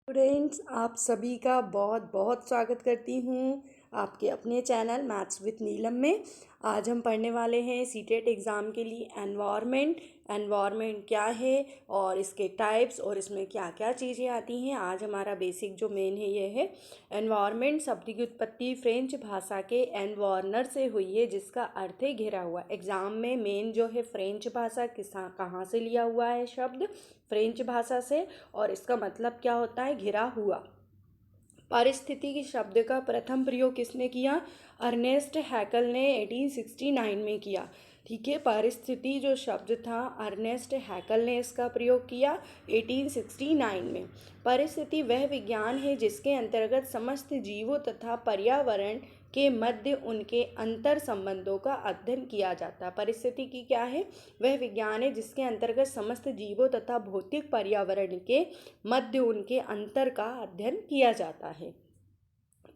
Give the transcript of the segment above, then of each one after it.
Students, आप सभी का बहुत बहुत स्वागत करती हूँ आपके अपने चैनल मैथ्स विद नीलम में। आज हम पढ़ने वाले हैं सीटेट एग्ज़ाम के लिए एनवायरनमेंट क्या है और इसके टाइप्स और इसमें क्या क्या चीज़ें आती हैं। आज हमारा बेसिक जो मेन है ये है एनवायरनमेंट। शब्द की उत्पत्ति फ्रेंच भाषा के एनवार्नर से हुई है, जिसका अर्थ है घिरा हुआ। एग्ज़ाम में मेन जो है फ्रेंच भाषा कहाँ से लिया हुआ है शब्द, फ्रेंच भाषा से, और इसका मतलब क्या होता है घिरा हुआ। पारिस्थितिकी शब्द का प्रथम प्रयोग किसने किया? अर्नेस्ट हैकल ने 1869 में किया। ठीक है, पारिस्थिति जो शब्द था अर्नेस्ट हैकल ने इसका प्रयोग किया 1869 में। परिस्थिति वह विज्ञान है जिसके अंतर्गत समस्त जीवों तथा पर्यावरण के मध्य उनके अंतर संबंधों का अध्ययन किया जाता है। परिस्थितिकी क्या है? वह विज्ञान है जिसके अंतर्गत समस्त जीवों तथा भौतिक पर्यावरण के मध्य उनके अंतर का अध्ययन किया जाता है।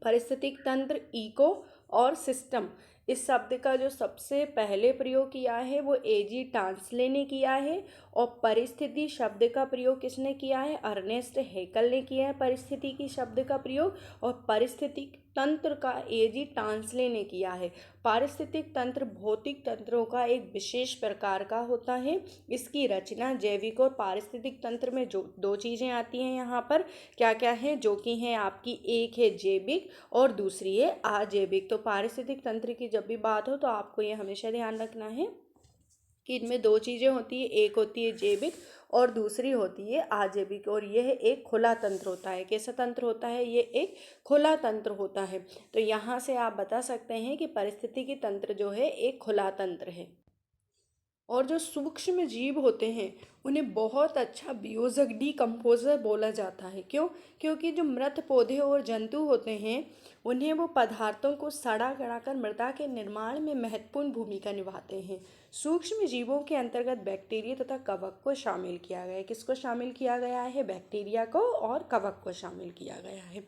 पारिस्थितिक तंत्र, इको और सिस्टम, इस शब्द का जो सबसे पहले प्रयोग किया है वो एजी टांसले ने किया है। और परिस्थिति शब्द का प्रयोग किसने किया है? अर्नेस्ट हैकल ने किया है परिस्थिति की शब्द का प्रयोग। और पारिस्थितिक तंत्र का एजी टांसले ने किया है। पारिस्थितिक तंत्र भौतिक तंत्रों का एक विशेष प्रकार का होता है। इसकी रचना जैविक और पारिस्थितिक तंत्र में जो दो चीज़ें आती हैं यहाँ पर क्या क्या है, जो कि हैं आपकी, एक है जैविक और दूसरी है अजैविक। तो पारिस्थितिक तंत्र की जब भी बात हो तो आपको ये हमेशा ध्यान रखना है कि इनमें दो चीज़ें होती है, एक होती है जैविक और दूसरी होती है अजैविक। और यह एक खुला तंत्र होता है। कैसा तंत्र होता है? ये एक खुला तंत्र होता है। तो यहाँ से आप बता सकते हैं कि पारिस्थितिकी तंत्र जो है एक खुला तंत्र है। और जो सूक्ष्म जीव होते हैं उन्हें बहुत अच्छा वियोजक डीकम्पोजर बोला जाता है। क्यों? क्योंकि जो मृत पौधे और जंतु होते हैं उन्हें वो पदार्थों को सड़ा गड़ाकर मृदा के निर्माण में महत्वपूर्ण भूमिका निभाते हैं। सूक्ष्म जीवों के अंतर्गत बैक्टीरिया तथा कवक को शामिल किया गया है। किसको शामिल किया गया है? बैक्टीरिया को और कवक को शामिल किया गया है।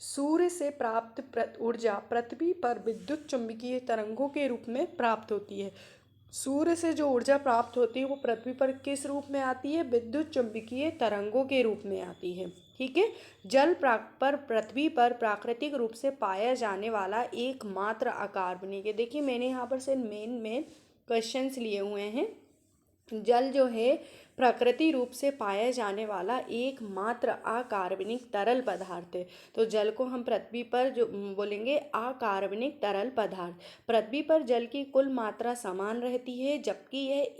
सूर्य से प्राप्त ऊर्जा पृथ्वी पर विद्युत चुंबकीय तरंगों के रूप में प्राप्त होती है। सूर्य से जो ऊर्जा प्राप्त होती है वो पृथ्वी पर किस रूप में आती है? विद्युत चुंबकीय तरंगों के रूप में आती है। ठीक है। जल पर पृथ्वी पर प्राकृतिक रूप से पाया जाने वाला एकमात्र अकार्बनिक है। देखिए मैंने यहाँ पर से मेन क्वेश्चंस लिए हुए हैं। जल जो है प्रकृति रूप से पाया जाने वाला एकमात्र अकार्बनिक तरल पदार्थ है। तो जल को हम पृथ्वी पर जो बोलेंगे अकार्बनिक तरल पदार्थ। पृथ्वी पर जल की कुल मात्रा समान रहती है, जबकि यह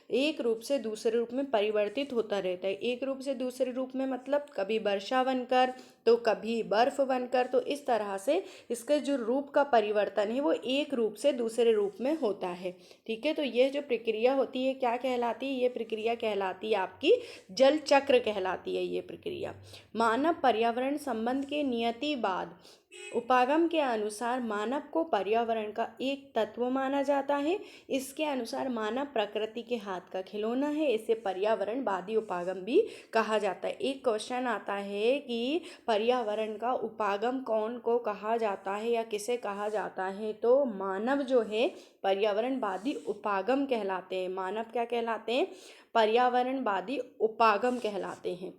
एक रूप से दूसरे रूप में परिवर्तित होता रहता है। एक रूप से दूसरे रूप में मतलब कभी वर्षा बनकर तो कभी बर्फ बनकर। तो इस तरह से इसके जो रूप का परिवर्तन है वो एक रूप से दूसरे रूप में होता है। ठीक है। तो यह जो प्रक्रिया होती है क्या कहलाती है? ये प्रक्रिया कहलाती है आपकी जल चक्र कहलाती है ये प्रक्रिया। मानव पर्यावरण संबंध के नियतिवाद उपागम के अनुसार मानव को पर्यावरण का एक तत्व माना जाता है। इसके अनुसार मानव प्रकृति के हाथ का खिलौना है। इसे पर्यावरणवादी उपागम भी कहा जाता है। एक क्वेश्चन आता है कि पर्यावरण का उपागम कौन को कहा जाता है या किसे कहा जाता है? तो मानव जो है पर्यावरणवादी उपागम कहलाते हैं। मानव क्या कहलाते हैं? पर्यावरणवादी उपागम कहलाते हैं।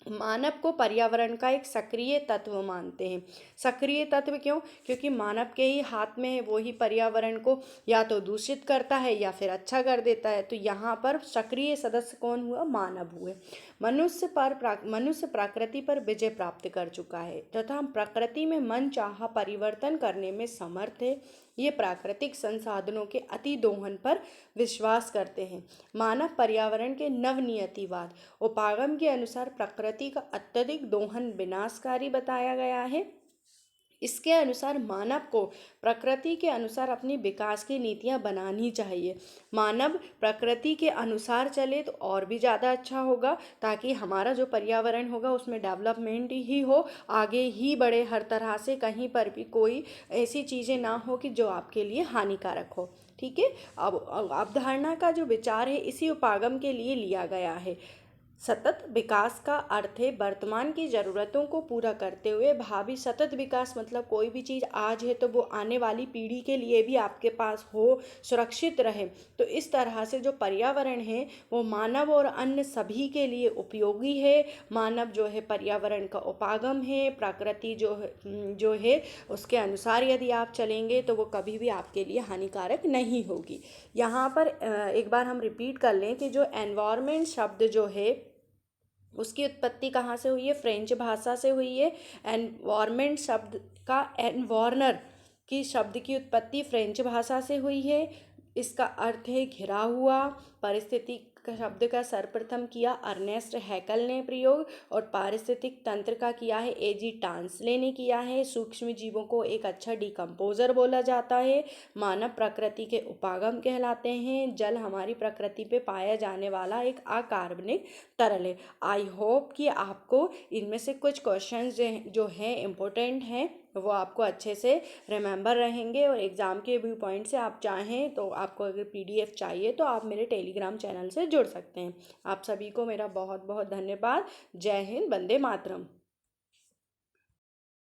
मानव को पर्यावरण का एक सक्रिय तत्व मानते हैं। सक्रिय तत्व क्यों? क्योंकि मानव के ही हाथ में है, वो ही पर्यावरण को या तो दूषित करता है या फिर अच्छा कर देता है। तो यहाँ पर सक्रिय सदस्य कौन हुआ? मानव हुए। मनुष्य प्रकृति पर विजय प्राप्त कर चुका है तथा प्रकृति में मन चाहा परिवर्तन करने में समर्थ है। ये प्राकृतिक संसाधनों के अति दोहन पर विश्वास करते हैं। मानव पर्यावरण के नवनियतिवाद उपागम के अनुसार प्रकृति का अत्यधिक दोहन विनाशकारी बताया गया है। इसके अनुसार मानव को प्रकृति के अनुसार अपनी विकास की नीतियां बनानी चाहिए। मानव प्रकृति के अनुसार चले तो और भी ज़्यादा अच्छा होगा, ताकि हमारा जो पर्यावरण होगा उसमें डेवलपमेंट ही हो, आगे ही बढ़े हर तरह से, कहीं पर भी कोई ऐसी चीज़ें ना हो कि जो आपके लिए हानिकारक हो। ठीक है। अब अवधारणा का जो विचार है इसी उपागम के लिए लिया गया है। सतत विकास का अर्थ है वर्तमान की ज़रूरतों को पूरा करते हुए भावी सतत विकास, मतलब कोई भी चीज़ आज है तो वो आने वाली पीढ़ी के लिए भी आपके पास हो, सुरक्षित रहे। तो इस तरह से जो पर्यावरण है वो मानव और अन्य सभी के लिए उपयोगी है। मानव जो है पर्यावरण का उपागम है, प्रकृति जो है उसके अनुसार यदि आप चलेंगे तो वो कभी भी आपके लिए हानिकारक नहीं होगी। यहाँ पर एक बार हम रिपीट कर लें कि जो एनवायरमेंट शब्द जो है उसकी उत्पत्ति कहाँ से हुई है, फ्रेंच भाषा से हुई है। एनवायरमेंट शब्द का एनवार्नर की शब्द की उत्पत्ति फ्रेंच भाषा से हुई है। इसका अर्थ है घिरा हुआ। पारिस्थितिक का शब्द का सर्वप्रथम किया अर्नेस्ट हैकल ने प्रयोग, और पारिस्थितिक तंत्र का किया है एजी टांसले ने किया है। सूक्ष्म जीवों को एक अच्छा डिकम्पोजर बोला जाता है। मानव प्रकृति के उपागम कहलाते हैं। जल हमारी प्रकृति पे पाया जाने वाला एक अकार्बनिक तरल है। आई होप कि आपको इनमें से कुछ क्वेश्चंस जो हैं इम्पोर्टेंट हैं वो आपको अच्छे से रिमेंबर रहेंगे, और एग्ज़ाम के व्यू पॉइंट से आप चाहें तो आपको अगर पीडीएफ चाहिए तो आप मेरे टेलीग्राम चैनल से जुड़ सकते हैं। आप सभी को मेरा बहुत बहुत धन्यवाद। जय हिंद, वंदे मातरम।